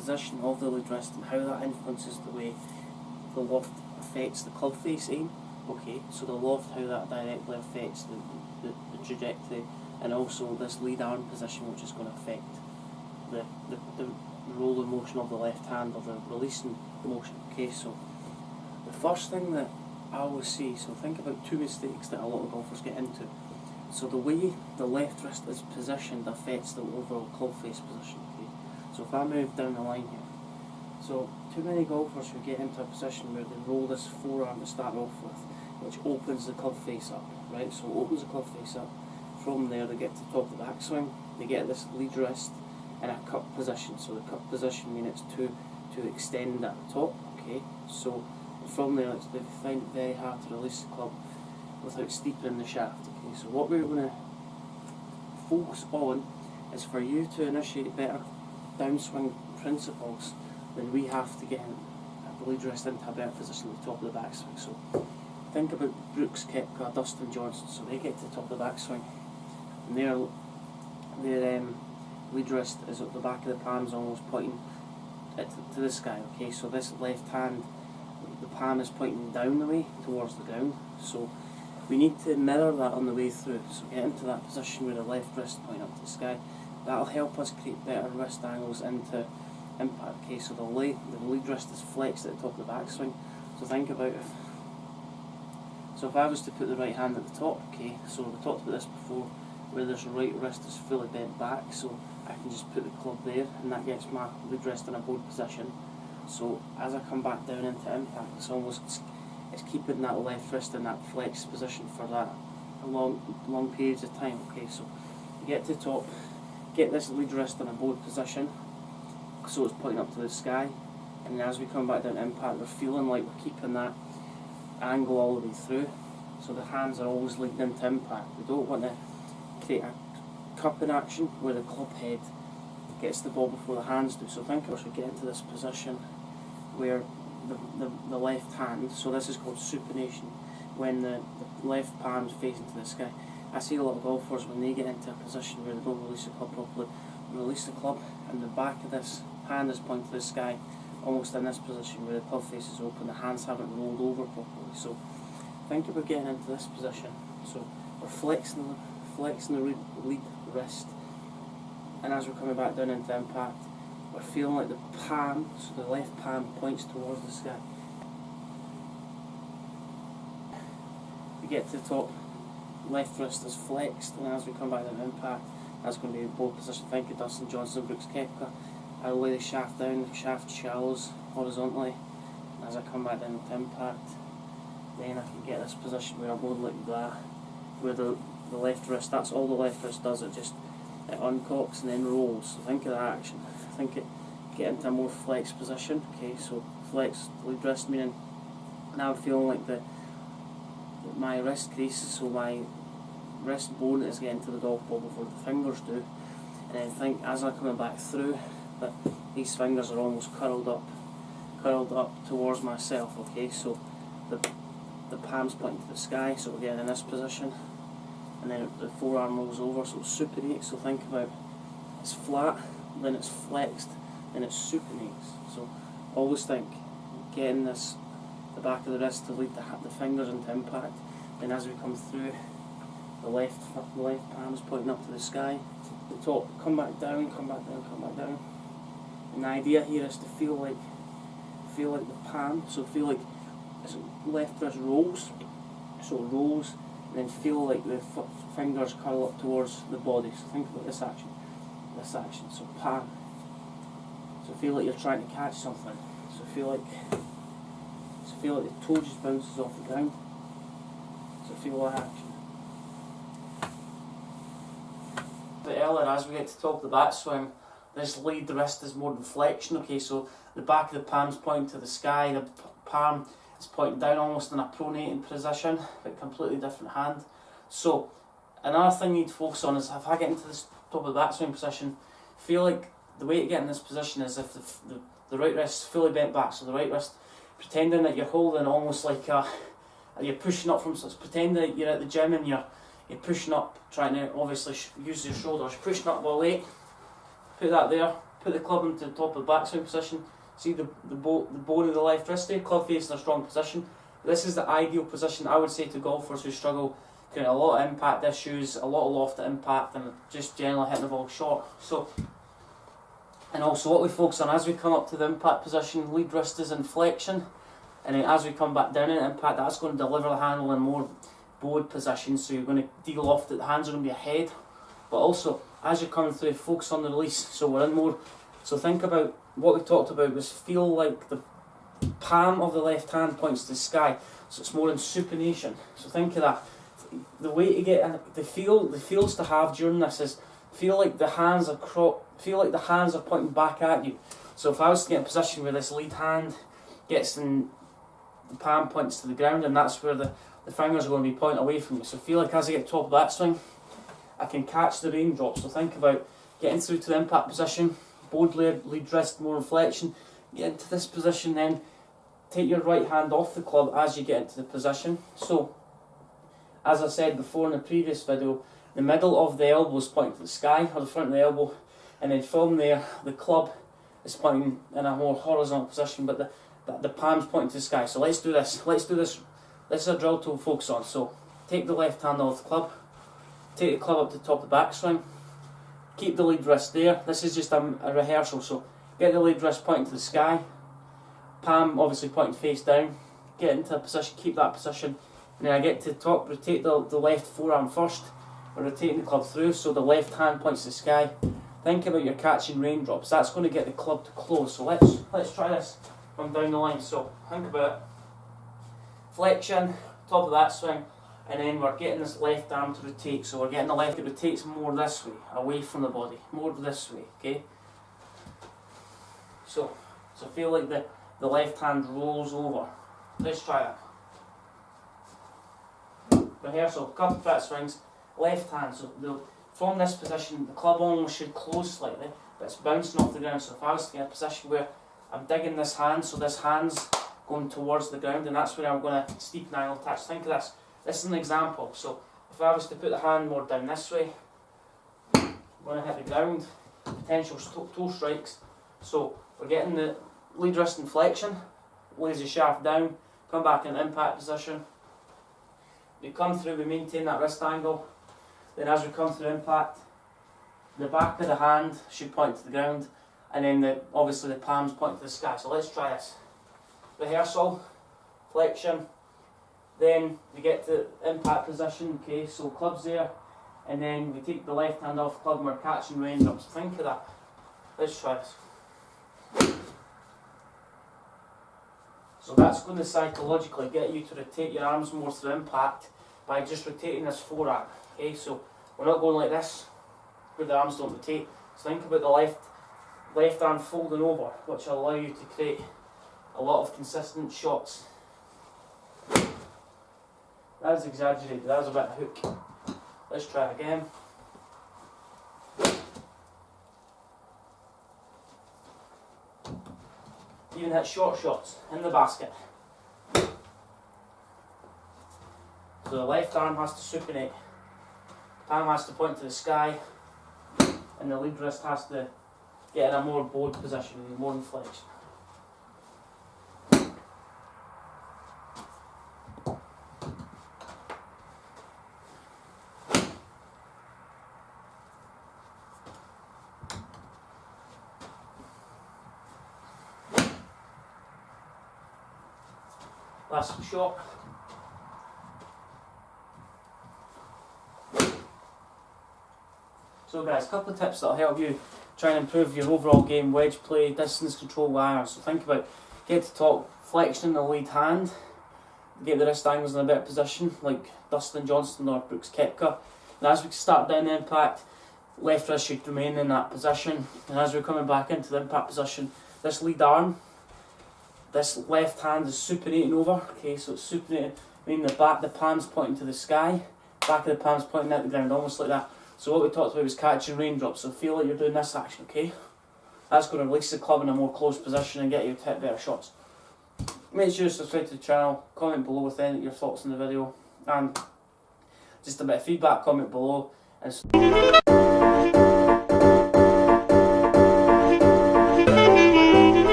position of the lead wrist and how that influences the way the loft affects the club face aim. Okay, so the loft, how that directly affects the trajectory, and also this lead arm position, which is going to affect the roller motion of the left hand, or the releasing motion. Okay, so the first thing that I always say, so think about two mistakes that a lot of golfers get into. So the way the left wrist is positioned affects the overall club face position. Okay, so if I move down the line here, so too many golfers who get into a position where they roll this forearm to start off with, which opens the club face up, right? So it opens the club face up. From there they get to the top of the backswing, they get this lead wrist in a cup position. So the cup position means it's to extend at the top. Okay, so from there they find it very hard to release the club without steepening the shaft. Okay, so what we're going to focus on is for you to initiate better downswing principles, then we have to get the lead wrist into a better position at the top of the backswing. So think about Brooks, Koepka, Dustin Johnson. So they get to the top of the backswing, and their lead wrist is at the back of the palms, almost pointing to the sky. Okay, so this left hand, the palm is pointing down the way towards the ground. So we need to mirror that on the way through. So get into that position where the left wrist point up to the sky. That'll help us create better wrist angles into impact. Okay, so the lead wrist is flexed at the top of the backswing. So think about if I was to put the right hand at the top, okay, so we talked about this before, where this right wrist is fully bent back, so I can just put the club there, and that gets my lead wrist in a board position. So as I come back down into impact, it's keeping that left wrist in that flexed position for that long periods of time. Okay, so you get to the top, get this lead wrist in a board position, so it's pointing up to the sky, and then as we come back down to impact, we're feeling like we're keeping that angle all the way through, so the hands are always leading into impact. We don't want to create a cupping action where the club head gets the ball before the hands do. So think of us, we get into this position where the left hand, so this is called supination, when the left palm's facing to the sky. I see a lot of golfers, when they get into a position where they don't release the club properly, release the club and the back of this hand is pointing to the sky, almost in this position where the club face is open, the hands haven't rolled over properly. So think about getting into this position. So we're flexing the lead wrist, and as we're coming back down into impact, we're feeling like the palm, so the left palm points towards the sky. We get to the top, left wrist is flexed, and as we come back down to impact, that's going to be a board position. Think of Dustin Johnson, Brooks, Koepka. I lay the shaft down, the shaft shallows horizontally, and as I come back down to impact, then I can get this position where I'm going like that, where the left wrist, that's all the left wrist does, it uncocks and then rolls. So think of that action. Think it get into a more flexed position. Okay, so flexed lead wrist, meaning now I'm feeling like my wrist crease, so my wrist bone is getting to the golf ball before the fingers do, and then think as I'm coming back through that these fingers are almost curled up towards myself. Okay, so the palm's pointing to the sky, so we're getting in this position, and then the forearm rolls over, so it's supinate. So think about it's flat, then it's flexed, then it supinates. So always think getting the back of the wrist to lead the fingers into impact, then as we come through, the left palm is pointing up to the sky, the top, come back down, come back down, come back down. And the idea here is to feel like the palm, so feel like left wrist rolls, so it rolls, and then feel like the fingers curl up towards the body. So think about this action, so palm, so feel like you're trying to catch something, so feel like the toe just bounces off the ground, so feel that action. But earlier, as we get to the top of the backswing, this lead wrist is more in flexion. Okay, so the back of the palm's pointing to the sky, the palm is pointing down almost in a pronating position, but completely different hand. So another thing you need to focus on is if I get into this top of the backswing position, feel like the way to get in this position is if the right wrist is fully bent back, so the right wrist, pretending that you're holding almost like you're pushing up from, so it's pretending that you're at the gym and you're pushing up, trying to obviously use your shoulders, pushing up the weight, put that there, put the club into the top of the backswing position. See the bone of the left wrist there, club face in a strong position. This is the ideal position, I would say, to golfers who struggle, get a lot of impact issues, a lot of loft at impact, and just generally hitting the ball short. So, and also what we focus on as we come up to the impact position, lead wrist is in flexion, and then as we come back down in impact, that's going to deliver the handle in more bowed position, so you're going to de-loft it, the hands are going to be ahead, but also as you're coming through, focus on the release, so we're in more, so think about what we talked about was feel like the palm of the left hand points to the sky, so it's more in supination, so think of that. The way to get the feels to have during this is feel like the hands are pointing back at you. So if I was to get in a position where this lead hand gets in, the palm points to the ground, and that's where the fingers are going to be pointing away from you. So feel like as I get top of that swing, I can catch the raindrops. So think about getting through to the impact position, bowed lead wrist, more inflection, get into this position, then take your right hand off the club as you get into the position. So, as I said before in the previous video, the middle of the elbow is pointing to the sky, or the front of the elbow, and then from there, the club is pointing in a more horizontal position, but the palm's pointing to the sky. So let's do this. This is a drill to focus on. So, take the left hand off the club, take the club up to the top of the backswing, keep the lead wrist there. This is just a rehearsal, so get the lead wrist pointing to the sky, palm obviously pointing face down, get into a position, keep that position, and then I get to the top, rotate the left forearm first, we're rotating the club through, so the left hand points to the sky. Think about your catching raindrops, that's going to get the club to close, so let's try this from down the line. So think about it, flexion, top of that swing, and then we're getting this left arm to rotate, so we're getting the left, it rotates more this way, away from the body, more this way, okay? So feel like the left hand rolls over. Let's try that. Rehearsal, couple of fat swings, left hand, so from this position the club almost should close slightly, but it's bouncing off the ground. So if I was to get a position where I'm digging this hand, so this hand's going towards the ground, and that's where I'm going to steep an angle attach. Think of this. This is an example. So if I was to put the hand more down this way, I'm going to hit the ground, potential toe strikes. So we're getting the lead wrist in flexion, lays the shaft down, come back in impact position. We come through, we maintain that wrist angle. Then as we come through impact, the back of the hand should point to the ground, and then obviously the palms point to the sky. So let's try this. Rehearsal, flexion, then we get to impact position, okay, so club's there, and then we take the left hand off the club and we're catching raindrops. Think of that. Let's try this. So that's going to psychologically get you to rotate your arms more through impact by just rotating this forearm. Okay, so we're not going like this, where the arms don't rotate. So think about the left arm folding over, which will allow you to create a lot of consistent shots. That was exaggerated, that was a bit of a hook. Let's try it again. Even hit short shots in the basket. So the left arm has to supinate, palm has to point to the sky, and the lead wrist has to get in a more bowed position, more inflection. Last shot. So guys, a couple of tips that'll help you try and improve your overall game: wedge play, distance control, irons. So think about, get to top, flexion the lead hand, get the wrist angles in a better position, like Dustin Johnson or Brooks Koepka. And as we start down the impact, left wrist should remain in that position, and as we're coming back into the impact position, this lead arm, this left hand is supinating over, okay, so it's supinating, meaning the palm's pointing to the sky, back of the palm's pointing at the ground, almost like that. So what we talked about was catching raindrops, so feel like you're doing this action, okay? That's going to release the club in a more closed position and get you to hit better shots. Make sure you subscribe to the channel, comment below with any of your thoughts on the video, and just a bit of feedback, comment below. And